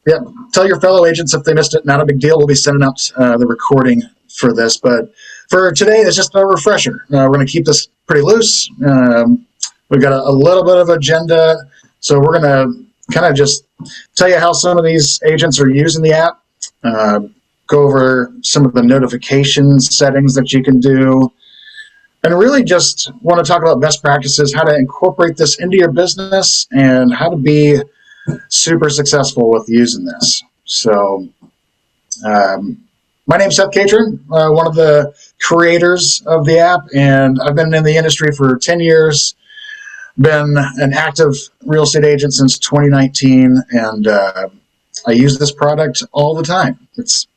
Yeah, tell your fellow agents if they missed it. Not a big deal. We'll be sending out the recording for this. But for today, it's just a refresher. We're going to keep this pretty loose. We've got a little bit of agenda. So we're going to kind of just tell you how some of these agents are using the app, go over some of the notification settings that you can do, and really just want to talk about best practices, how to incorporate this into your business, and how to be super successful with using this. So my name's Seth Catron, one of the creators of the app, and I've been in the industry for 10 years, been an active real estate agent since 2019, and I use this product all the time. It's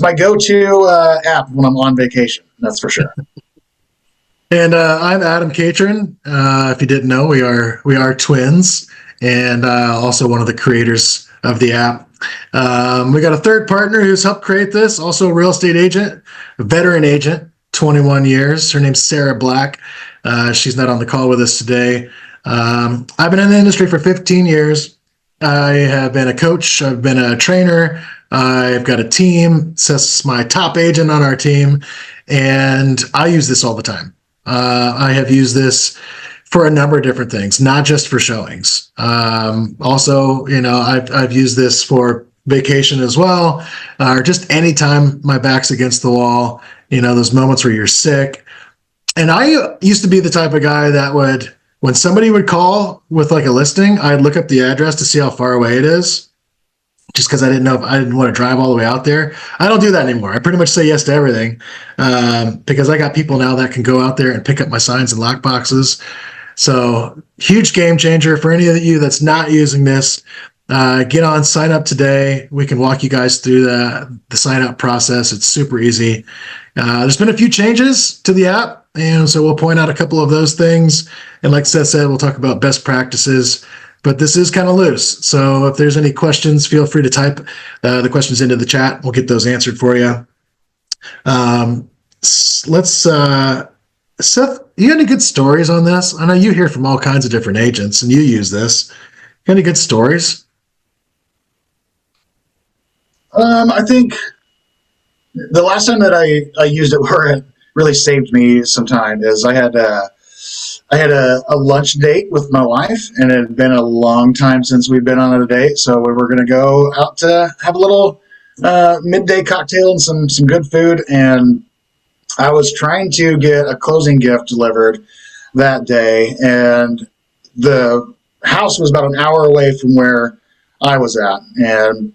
my go-to app when I'm on vacation, that's for sure. And I'm Adam Catron. If you didn't know, we are twins, and also one of the creators of the app. We got a third partner who's helped create this, also a real estate agent, a veteran agent, 21 years. Her name's Sarah Black. She's not on the call with us today. I've been in the industry for 15 years. I have been a coach. I've been a trainer. I've got a team. Seth's my top agent on our team, and I use this all the time. I have used this for a number of different things, not just for showings. Also, I've used this for vacation as well, or just anytime my back's against the wall, those moments where you're sick. And I used to be the type of guy that would, when somebody would call with like a listing, I'd look up the address to see how far away it is, just because I didn't know if I didn't want to drive all the way out there. I don't do that anymore. I pretty much say yes to everything, because I got people now that can go out there and pick up my signs and lock boxes. So huge game changer for any of you that's not using this. Get on, sign up today. We can walk you guys through the sign up process. It's super easy. There's been a few changes to the app, and so we'll point out a couple of those things. And like Seth said, we'll talk about best practices. But this is kind of loose. So if there's any questions, feel free to type the questions into the chat. We'll get those answered for you. Seth, you got any good stories on this? I know you hear from all kinds of different agents and you use this. Got any good stories? I think the last time that I used it where it really saved me some time is I had a lunch date with my wife, and it had been a long time since we'd been on a date. So we were going to go out to have a little midday cocktail and some good food. And I was trying to get a closing gift delivered that day, and the house was about an hour away from where I was at. And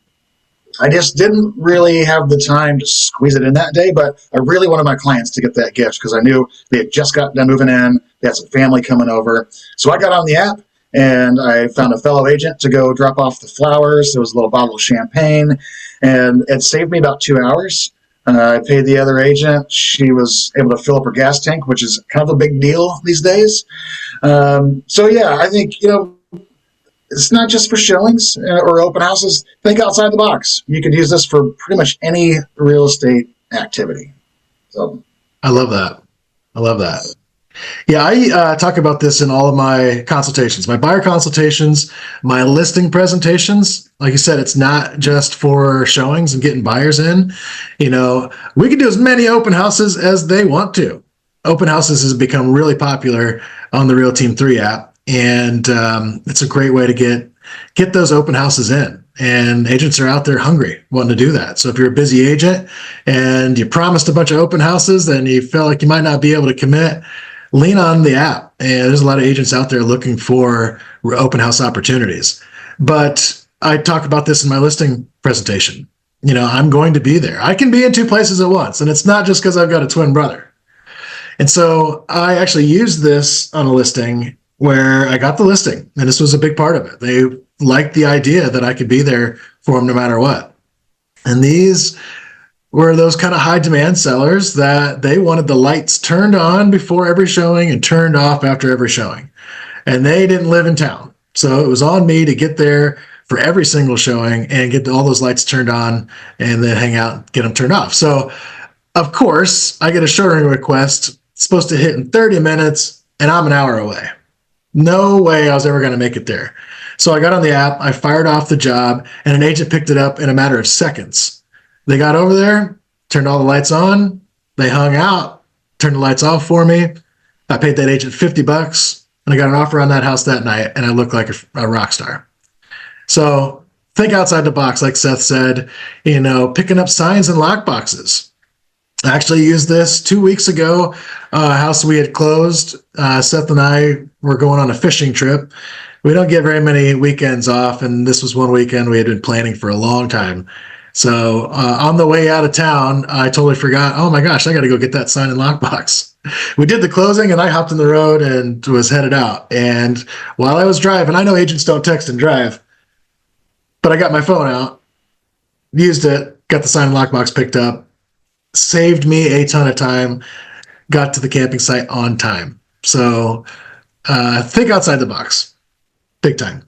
I just didn't really have the time to squeeze it in that day, but I really wanted my clients to get that gift because I knew they had just got done moving in. They had some family coming over. So I got on the app and I found a fellow agent to go drop off the flowers. There was a little bottle of champagne, and it saved me about 2 hours. I paid the other agent. She was able to fill up her gas tank, which is kind of a big deal these days. So yeah, I think, it's not just for showings or open houses. Think outside the box. You could use this for pretty much any real estate activity. So, I love that. Yeah, I talk about this in all of my consultations, my buyer consultations, my listing presentations. Like you said, it's not just for showings and getting buyers in. We can do as many open houses as they want to. Open houses has become really popular on the Real Team 3 app. And it's a great way to get those open houses in. And agents are out there hungry, wanting to do that. So if you're a busy agent and you promised a bunch of open houses and you feel like you might not be able to commit, lean on the app. And there's a lot of agents out there looking for open house opportunities. But I talk about this in my listing presentation. I'm going to be there. I can be in two places at once. And it's not just because I've got a twin brother. And so I actually used this on a listing where I got the listing, and this was a big part of it. They liked the idea that I could be there for them no matter what. And these were those kind of high demand sellers that they wanted the lights turned on before every showing and turned off after every showing. And they didn't live in town. So it was on me to get there for every single showing and get all those lights turned on and then hang out and get them turned off. So of course I get a showing request supposed to hit in 30 minutes and I'm an hour away. No way I was ever going to make it there. So I got on the app, I fired off the job, and an agent picked it up in a matter of seconds. They got over there, turned all the lights on, they hung out, turned the lights off for me. I paid that agent $50, and I got an offer on that house that night, and I looked like a rock star. So think outside the box, like Seth said, picking up signs and lock boxes. I actually used this 2 weeks ago. A house we had closed. Seth and I were going on a fishing trip. We don't get very many weekends off, and this was one weekend we had been planning for a long time. So on the way out of town, I totally forgot, oh my gosh, I got to go get that sign and lockbox. We did the closing, and I hopped in the road and was headed out. And while I was driving, I know agents don't text and drive, but I got my phone out, used it, got the sign and lockbox picked up, saved me a ton of time, got to the camping site on time. So think outside the box, big time.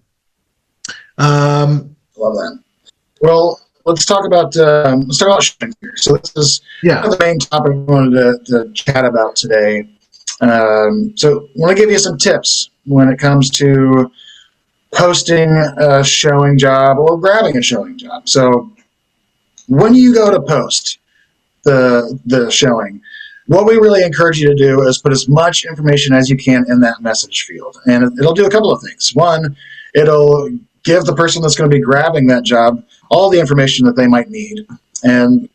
Love that. Well, let's talk about shipping here. So this is kind of the main topic we wanted to chat about today. So I want to give you some tips when it comes to posting a showing job or grabbing a showing job. So when you go to post the showing, what we really encourage you to do is put as much information as you can in that message field. And it'll do a couple of things. One, it'll give the person that's going to be grabbing that job all the information that they might need. And,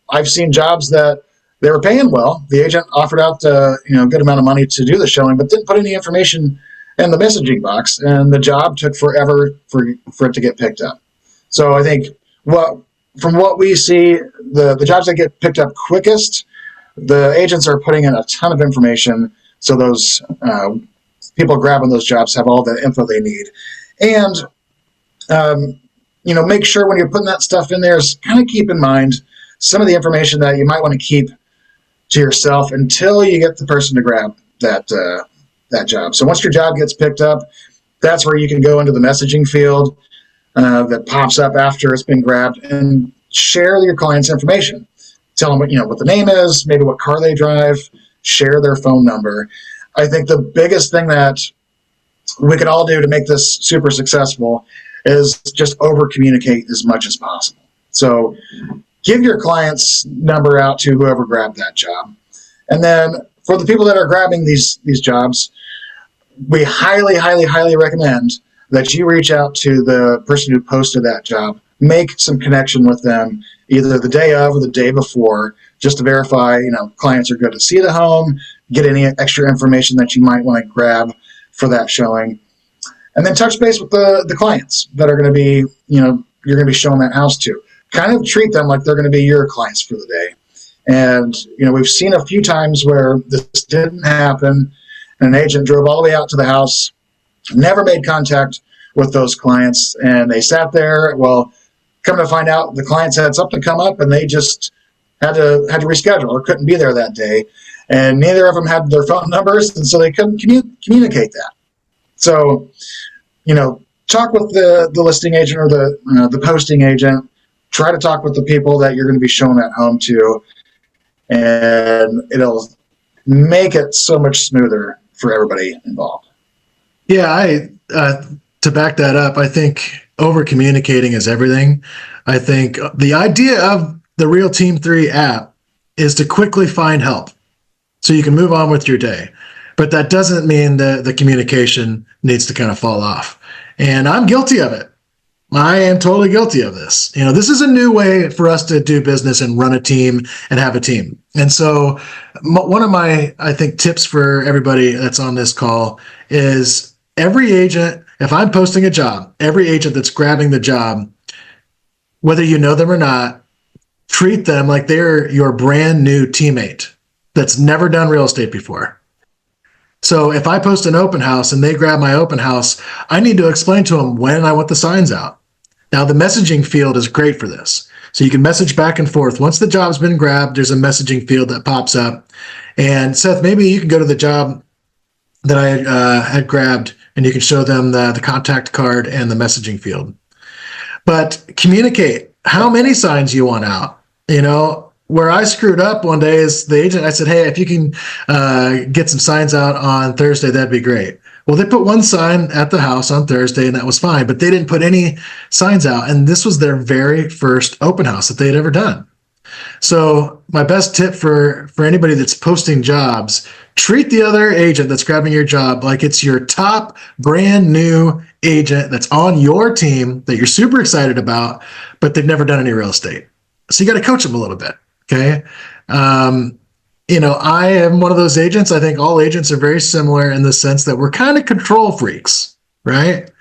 I've seen jobs that they were paying well. The agent offered out, a good amount of money to do the showing, but didn't put any information in the messaging box. And the job took forever for it to get picked up. So I think from what we see, the jobs that get picked up quickest, the agents are putting in a ton of information, so those people grabbing those jobs have all the info they need. And, make sure when you're putting that stuff in there, is kind of keep in mind some of the information that you might want to keep to yourself until you get the person to grab that job. So once your job gets picked up, that's where you can go into the messaging field that pops up after it's been grabbed and share your client's information. Tell them what the name is, maybe what car they drive, share their phone number. I think the biggest thing that we can all do to make this super successful is just over communicate as much as possible. So give your client's number out to whoever grabbed that job. And then for the people that are grabbing these jobs, we highly, highly, highly recommend that you reach out to the person who posted that job, make some connection with them either the day of or the day before, just to verify, clients are good to see the home, get any extra information that you might want to grab for that showing. And then touch base with the clients that are going to be, you're going to be showing that house to. Kind of treat them like they're going to be your clients for the day. And, we've seen a few times where this didn't happen, and an agent drove all the way out to the house, never made contact with those clients, and they sat there. Well, come to find out, the clients had something come up, and they just had to reschedule or couldn't be there that day. And neither of them had their phone numbers, and so they couldn't communicate that. So, talk with the listing agent or the posting agent. Try to talk with the people that you're going to be showing that home to, and it'll make it so much smoother for everybody involved. Yeah, to back that up, I think over communicating is everything. I think the idea of the Real Team 3 app is to quickly find help so you can move on with your day. But that doesn't mean that the communication needs to kind of fall off. And I'm guilty of it. I am totally guilty of this. This is a new way for us to do business and run a team and have a team. And so one of my, I think, tips for everybody that's on this call is every agent, if I'm posting a job, every agent that's grabbing the job, whether you know them or not, treat them like they're your brand new teammate that's never done real estate before. So if I post an open house and they grab my open house, I need to explain to them when I want the signs out. Now, the messaging field is great for this. So you can message back and forth. Once the job's been grabbed, there's a messaging field that pops up. And Seth, maybe you can go to the job that I had grabbed, and you can show them the contact card and the messaging field. But communicate how many signs you want out. Where I screwed up one day is the agent, I said, hey, if you can get some signs out on Thursday, that'd be great. Well, they put one sign at the house on Thursday, and that was fine, but they didn't put any signs out. And this was their very first open house that they had ever done. So my best tip for anybody that's posting jobs, treat the other agent that's grabbing your job like it's your top brand new agent that's on your team that you're super excited about, but they've never done any real estate. So you got to coach them a little bit. Okay. I am one of those agents. I think all agents are very similar in the sense that we're kind of control freaks, right?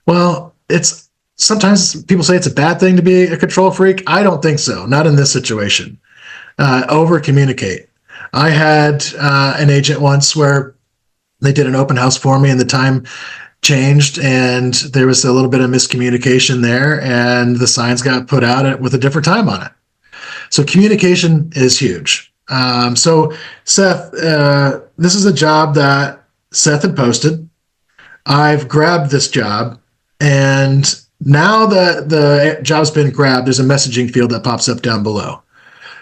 Well, it's sometimes people say it's a bad thing to be a control freak. I don't think so. Not in this situation. Over communicate. I had an agent once where they did an open house for me and the time changed and there was a little bit of miscommunication there and the signs got put out with a different time on it. So communication is huge. So Seth, this is a job that Seth had posted. I've grabbed this job, and now that the job's been grabbed, there's a messaging field that pops up down below.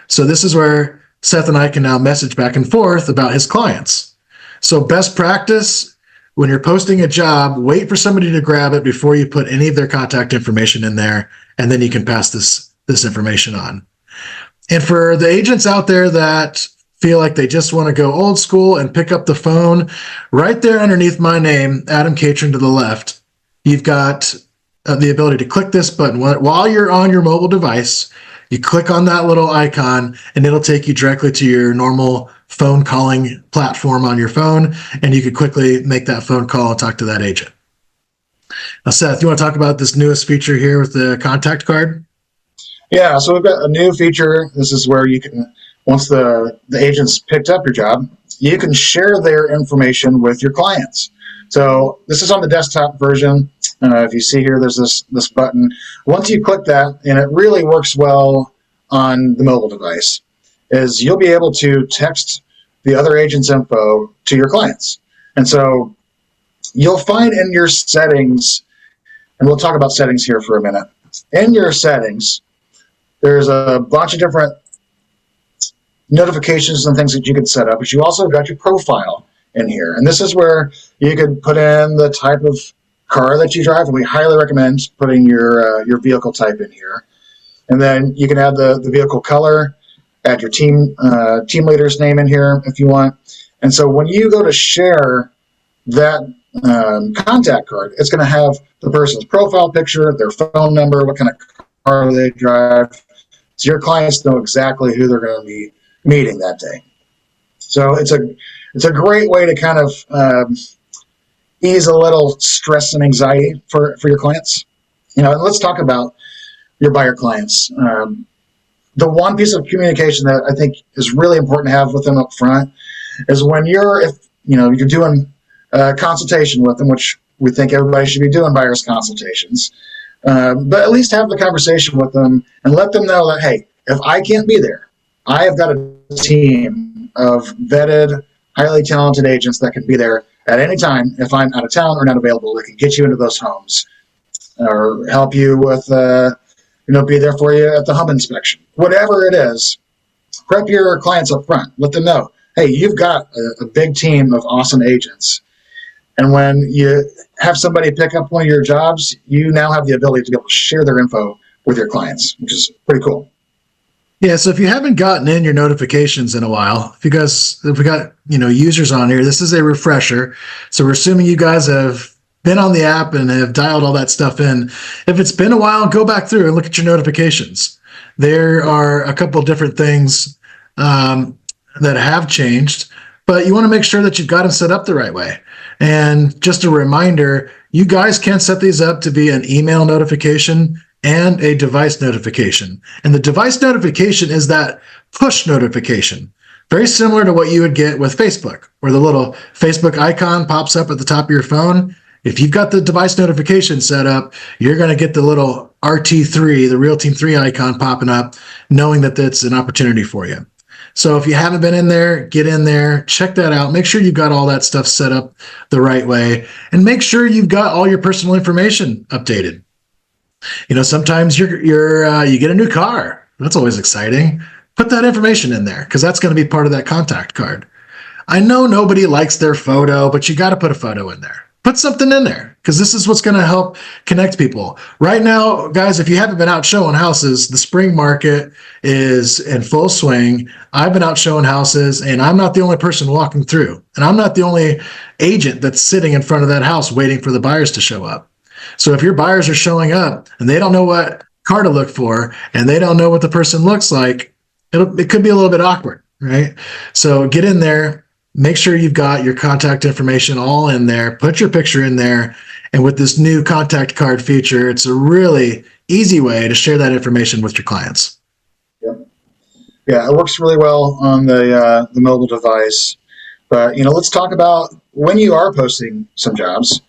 So this is where Seth and I can now message back and forth about his clients. So best practice, when you're posting a job, wait for somebody to grab it before you put any of their contact information in there, and then you can pass this information on. And for the agents out there that feel like they just want to go old school and pick up the phone, right there underneath my name, Adam Catron to the left, you've got the ability to click this button. While you're on your mobile device, you click on that little icon and it'll take you directly to your normal phone calling platform on your phone, and you can quickly make that phone call and talk to that agent. Now, Seth, you want to talk about this newest feature here with the contact card? Yeah, so we've got a new feature. This is where you can, once the agent's picked up your job, you can share their information with your clients. So this is on the desktop version. If you see here, there's this button. Once you click that, and it really works well on the mobile device, is you'll be able to text the other agent's info to your clients. And so you'll find in your settings, and we'll talk about settings here for a minute. In your settings, there's a bunch of different notifications and things that you can set up, but you also got your profile in here. And this is where you could put in the type of car that you drive, and we highly recommend putting your vehicle type in here. And then you can add the vehicle color, add your team leader's name in here if you want. And so when you go to share that contact card, it's going to have the person's profile picture, their phone number, what kind of car they drive. So your clients know exactly who they're going to be meeting that day. So it's a great way to kind of ease a little stress and anxiety for your clients. And let's talk about your buyer clients. The one piece of communication that I think is really important to have with them up front is when you're doing a consultation with them, which we think everybody should be doing buyer's consultations. But at least have the conversation with them and let them know that, hey, if I can't be there, I have got a team of vetted, highly talented agents that can be there at any time if I'm out of town or not available. They can get you into those homes or help you with, be there for you at the home inspection. Whatever it is, prep your clients up front. Let them know, hey, you've got a big team of awesome agents. And when you have somebody pick up one of your jobs, you now have the ability to be able to share their info with your clients, which is pretty cool. Yeah, so if you haven't gotten in your notifications in a while, if we got users on here, this is a refresher. So we're assuming you guys have been on the app and have dialed all that stuff in. If it's been a while, go back through and look at your notifications. There are a couple of different things that have changed, but you want to make sure that you've got them set up the right way. And just a reminder, you guys can set these up to be an email notification and a device notification. And the device notification is that push notification, very similar to what you would get with Facebook, where the little Facebook icon pops up at the top of your phone. If you've got the device notification set up, you're going to get the little RT3, the Real Team 3 icon popping up, knowing that that's an opportunity for you. So if you haven't been in there, get in there, check that out. Make sure you've got all that stuff set up the right way, and make sure you've got all your personal information updated. Sometimes you get a new car. That's always exciting. Put that information in there because that's going to be part of that contact card. I know nobody likes their photo, but you got to put a photo in there. Put something in there because this is what's going to help connect people. Right now, guys, if you haven't been out showing houses, the spring market is in full swing. I've been out showing houses, and I'm not the only person walking through, and I'm not the only agent that's sitting in front of that house waiting for the buyers to show up. So if your buyers are showing up and they don't know what car to look for and they don't know what the person looks like, it could be a little bit awkward, right? So get in there. Make sure you've got your contact information all in there. Put your picture in there. And with this new contact card feature, it's a really easy way to share that information with your clients. Yep. Yeah, it works really well on the mobile device. But let's talk about when you are posting some jobs.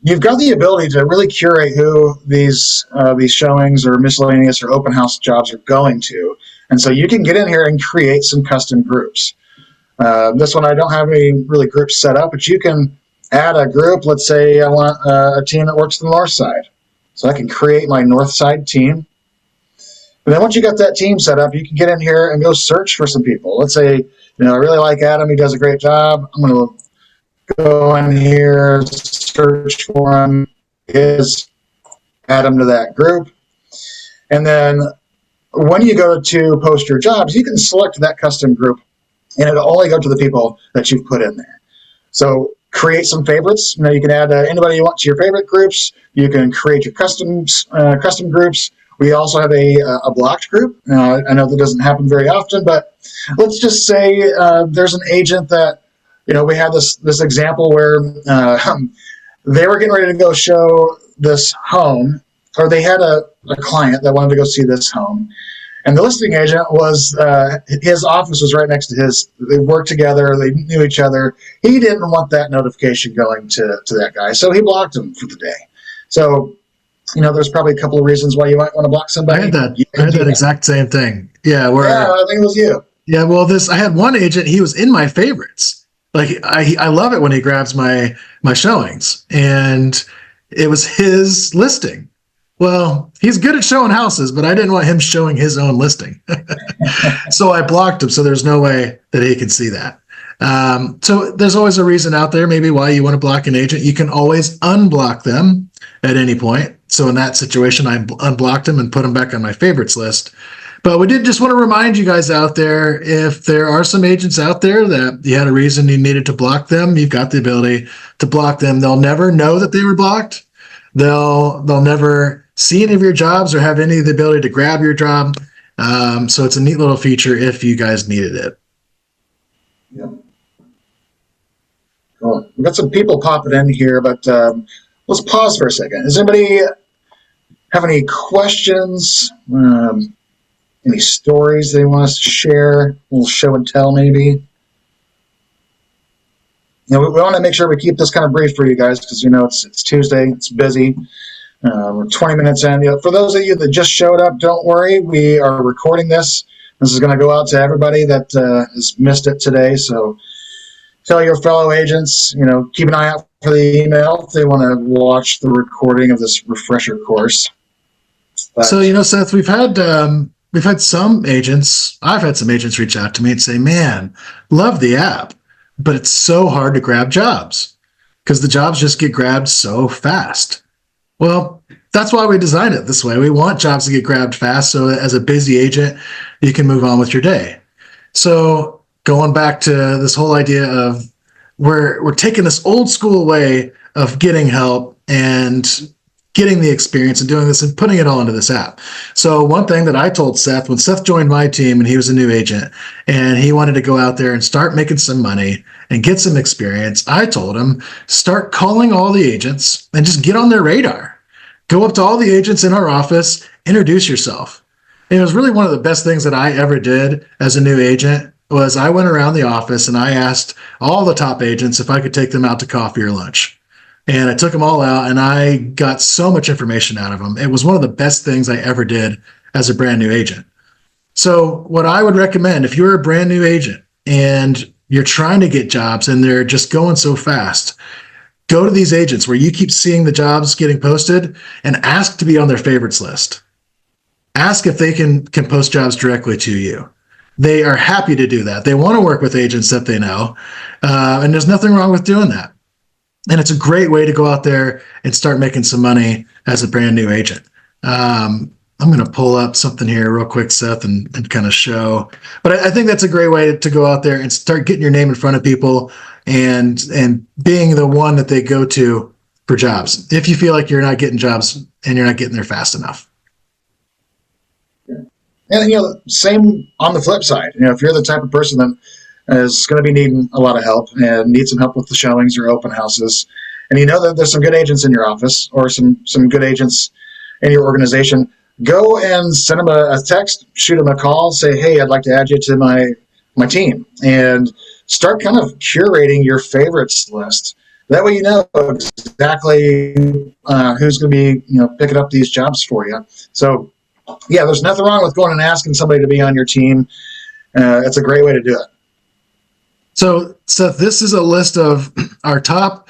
You've got the ability to really curate who these showings or miscellaneous or open house jobs are going to, and so you can get in here and create some custom groups. This one I don't have any really groups set up, but you can add a group. Let's say I want a team that works the north side. So I can create my north side team. And then once you got that team set up, you can get in here and go search for some people. Let's say, I really like Adam. He does a great job. I'm going to go in here, search for him, add him to that group. And then when you go to post your jobs, you can select that custom group, and it'll only go to the people that you've put in there. So create some favorites. You can add anybody you want to your favorite groups. You can create your custom groups. We also have a blocked group. I know that doesn't happen very often, but let's just say there's an agent that, we had this example where they were getting ready to go show this home, or they had a client that wanted to go see this home. And the listing agent was, his office was right next to his. They worked together. They knew each other. He didn't want that notification going to that guy, so he blocked him for the day. So, there's probably a couple of reasons why you might want to block somebody. I had that exact same thing. Yeah, I think it was you. Yeah, well, I had one agent. He was in my favorites. Like I love it when he grabs my showings, and it was his listing. Well, he's good at showing houses, but I didn't want him showing his own listing. So I blocked him, so there's no way that he can see that. So there's always a reason out there maybe why you want to block an agent. You can always unblock them at any point. So in that situation, I unblocked him and put him back on my favorites list. But we did just want to remind you guys out there, if there are some agents out there that you had a reason you needed to block them, you've got the ability to block them. They'll never know that they were blocked. They'll never see any of your jobs or have any of the ability to grab your job. So it's a neat little feature if you guys needed it. Yep. Cool. We've got some people popping in here, but let's pause for a second. Does anybody have any questions? Any stories they want us to share? A little show and tell, maybe. We want to make sure we keep this kind of brief for you guys because it's Tuesday, it's busy. We're 20 minutes in. For those of you that just showed up, don't worry. We are recording this. This is going to go out to everybody that has missed it today. So tell your fellow agents, keep an eye out for the email if they want to watch the recording of this refresher course. But, so, Seth, we've had some agents, I've had some agents reach out to me and say, man, love the app, but it's so hard to grab jobs because the jobs just get grabbed so fast. Well, that's why we designed it this way. We want jobs to get grabbed fast so as a busy agent, you can move on with your day. So going back to this whole idea of we're taking this old school way of getting help and getting the experience and doing this and putting it all into this app. So one thing that I told Seth, when Seth joined my team and he was a new agent and he wanted to go out there and start making some money and get some experience, I told him, start calling all the agents and just get on their radar. Go up to all the agents in our office, introduce yourself. And it was really one of the best things that I ever did as a new agent was I went around the office and I asked all the top agents if I could take them out to coffee or lunch. And I took them all out and I got so much information out of them. It was one of the best things I ever did as a brand new agent. So what I would recommend, if you're a brand new agent and you're trying to get jobs and they're just going so fast, go to these agents where you keep seeing the jobs getting posted and ask to be on their favorites list. Ask if they can post jobs directly to you. they are happy to do that. They want to work with agents that they know, and there's nothing wrong with doing that. And it's a great way to go out there and start making some money as a brand new agent. I'm going to pull up something here real quick, Seth, and kind of show. But I think that's a great way to go out there and start getting your name in front of people and being the one that they go to for jobs if you feel like you're not getting jobs and you're not getting there fast enough. And same on the flip side. If you're the type of person that is going to be needing a lot of help and need some help with the showings or open houses, and you know that there's some good agents in your office or some good agents in your organization, go and send them a text, shoot them a call, say, hey, I'd like to add you to my team, and start kind of curating your favorites list. That way you know exactly who's going to be picking up these jobs for you. So yeah, there's nothing wrong with going and asking somebody to be on your team. It's a great way to do it. So, Seth, this is a list of our top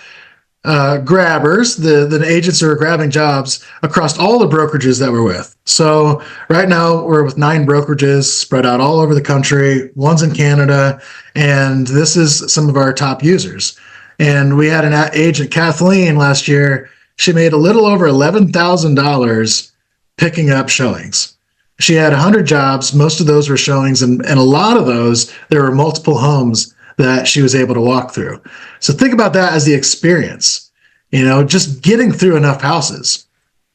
grabbers, the agents who are grabbing jobs across all the brokerages that we're with. So right now we're with 9 brokerages spread out all over the country, one's in Canada, and this is some of our top users. And we had an agent, Kathleen, last year. She made a little over $11,000 picking up showings. She had 100 jobs. Most of those were showings, and a lot of those, there were multiple homes that she was able to walk through. So think about that as the experience, just getting through enough houses.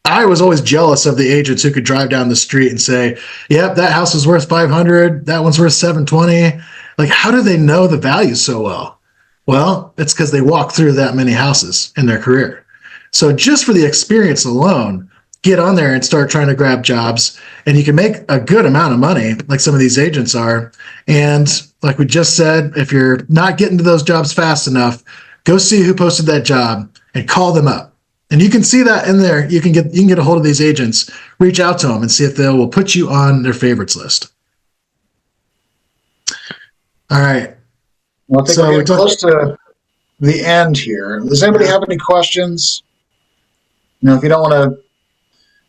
I was always jealous of the agents who could drive down the street and say, yep, that house is worth 500. That one's worth 720. Like, how do they know the value so well? Well, it's because they walk through that many houses in their career. So just for the experience alone, get on there and start trying to grab jobs, and you can make a good amount of money like some of these agents are. And like we just said, if you're not getting to those jobs fast enough, go see who posted that job and call them up. And you can see that in there. You can get a hold of these agents, reach out to them and see if they will put you on their favorites list. All right. Well, I think we're getting close to the end here. Does anybody have any questions? If you don't want to,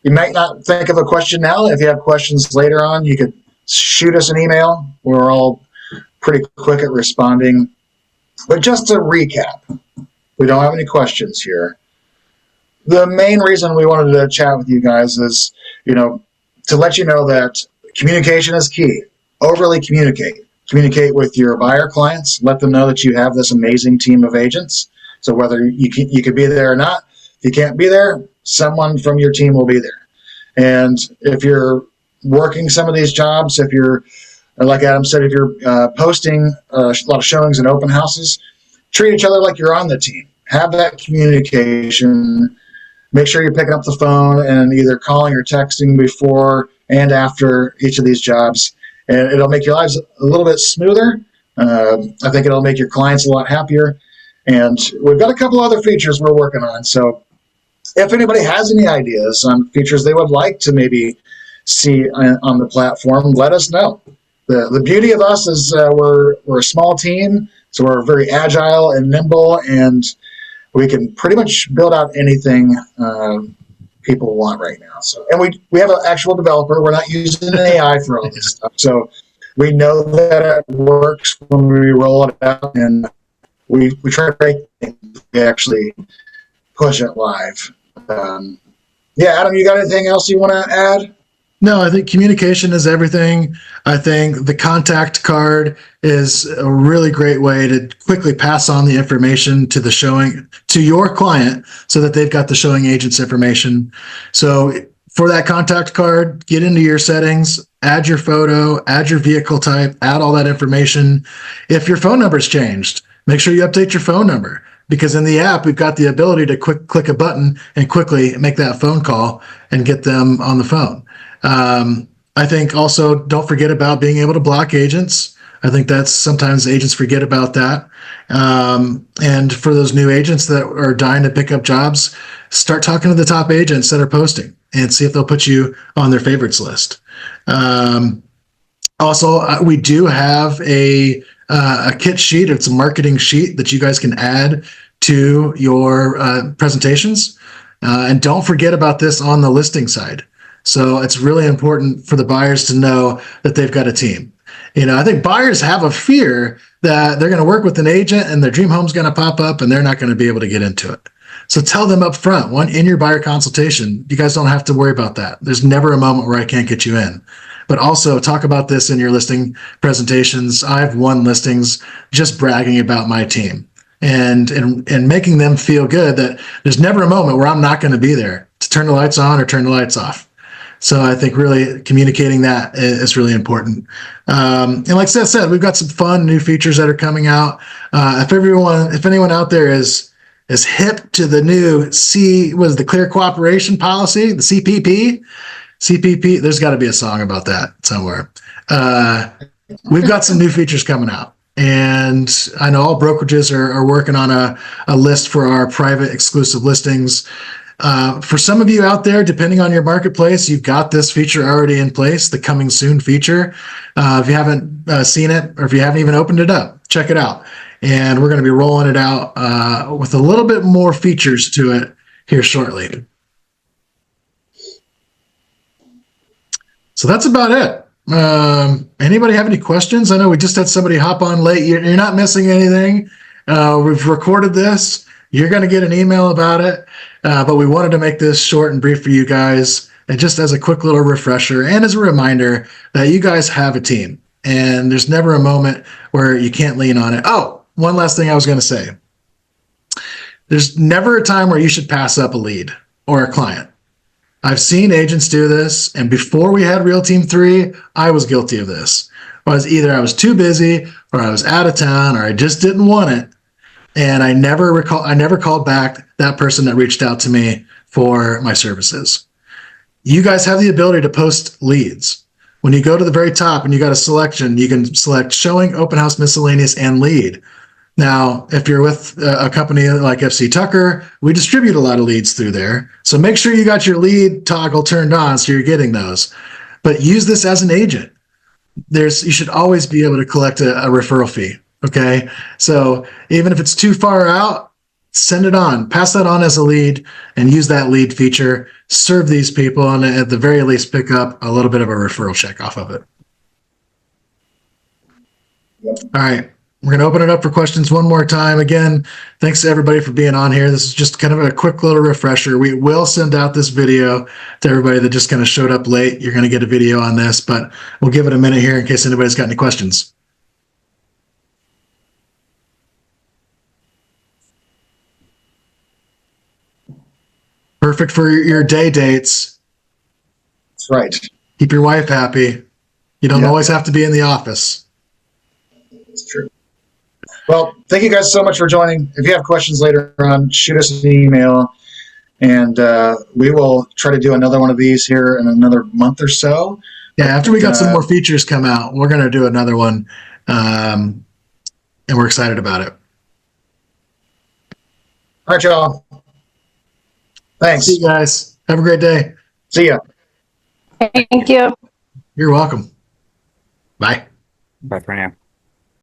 you might not think of a question now. If you have questions later on, you could shoot us an email. We're all pretty quick at responding. But just to recap, we don't have any questions here. The main reason we wanted to chat with you guys is, to let you know that communication is key. Overly communicate. Communicate with your buyer clients. Let them know that you have this amazing team of agents. So whether you could be there or not, if you can't be there, someone from your team will be there. And if you're working some of these jobs, if you're, like Adam said, if you're posting a lot of showings and open houses, treat each other like you're on the team. Have that communication. Make sure you're picking up the phone and either calling or texting before and after each of these jobs. And it'll make your lives a little bit smoother. I think it'll make your clients a lot happier. And we've got a couple other features we're working on. So if anybody has any ideas on features they would like to maybe see on the platform, let us know. The beauty of us is we're a small team, so we're very agile and nimble, and we can pretty much build out anything people want right now. So, and we have an actual developer. We're not using an AI for all this stuff. So we know that it works when we roll it out, and we try to make things we actually push it live. Yeah, Adam, you got anything else you want to add? No, I think communication is everything. I think the contact card is a really great way to quickly pass on the information to the showing, to your client, so that they've got the showing agent's information. So for that contact card, get into your settings, add your photo, add your vehicle type, add all that information. If your phone number's changed, make sure you update your phone number, because in the app, we've got the ability to click a button and quickly make that phone call and get them on the phone. I think also don't forget about being able to block agents. I think that's sometimes agents forget about that. And for those new agents that are dying to pick up jobs, start talking to the top agents that are posting and see if they'll put you on their favorites list. Also, we do have a kit sheet. It's a marketing sheet that you guys can add to your presentations. And don't forget about this on the listing side. So it's really important for the buyers to know that they've got a team. I think buyers have a fear that they're going to work with an agent and their dream home's going to pop up and they're not going to be able to get into it. So tell them up front, in your buyer consultation, you guys don't have to worry about that. There's never a moment where I can't get you in. But also talk about this in your listing presentations. I've won listings just bragging about my team and making them feel good that there's never a moment where I'm not going to be there to turn the lights on or turn the lights off. So I think really communicating that is really important. And like Seth said, we've got some fun new features that are coming out. If anyone out there is hip to the new the Clear Cooperation Policy, the CPP, there's got to be a song about that somewhere. We've got some new features coming out. And I know all brokerages are working on a list for our private exclusive listings. For some of you out there, depending on your marketplace, you've got this feature already in place, the coming soon feature. If you haven't seen it, or if you haven't even opened it up, check it out. And we're going to be rolling it out with a little bit more features to it here shortly. So that's about it. Anybody have any questions? I know we just had somebody hop on late. You're not missing anything. We've recorded this. You're going to get an email about it. But we wanted to make this short and brief for you guys, and just as a quick little refresher and as a reminder that you guys have a team and there's never a moment where you can't lean on it. Oh, one last thing I was going to say. There's never a time where you should pass up a lead or a client. I've seen agents do this, and before we had Real Team 3, I was guilty of this. Either I was too busy, or I was out of town, or I just didn't want it. And I never called back that person that reached out to me for my services. You guys have the ability to post leads. When you go to the very top and you got a selection, you can select showing, open house, miscellaneous, and lead. Now, if you're with a company like FC Tucker, we distribute a lot of leads through there. So make sure you got your lead toggle turned on so you're getting those. But use this as an agent. You should always be able to collect a referral fee. Okay. So even if it's too far out, send it on, pass that on as a lead and use that lead feature, serve these people, and at the very least pick up a little bit of a referral check off of it. Yep. All right. We're going to open it up for questions one more time. Again, thanks to everybody for being on here. This is just kind of a quick little refresher. We will send out this video to everybody that just kind of showed up late. You're going to get a video on this, but we'll give it a minute here in case anybody's got any questions. Perfect for your day dates. That's right. Keep your wife happy. You don't always have to be in the office. That's true. Well, thank you guys so much for joining. If you have questions later on, shoot us an email, and we will try to do another one of these here in another month or so. Yeah, after we got some more features come out, we're going to do another one, and we're excited about it. All right, y'all. Thanks. See you guys. Have a great day. See ya. Thank you. You're welcome. Bye. Bye for now.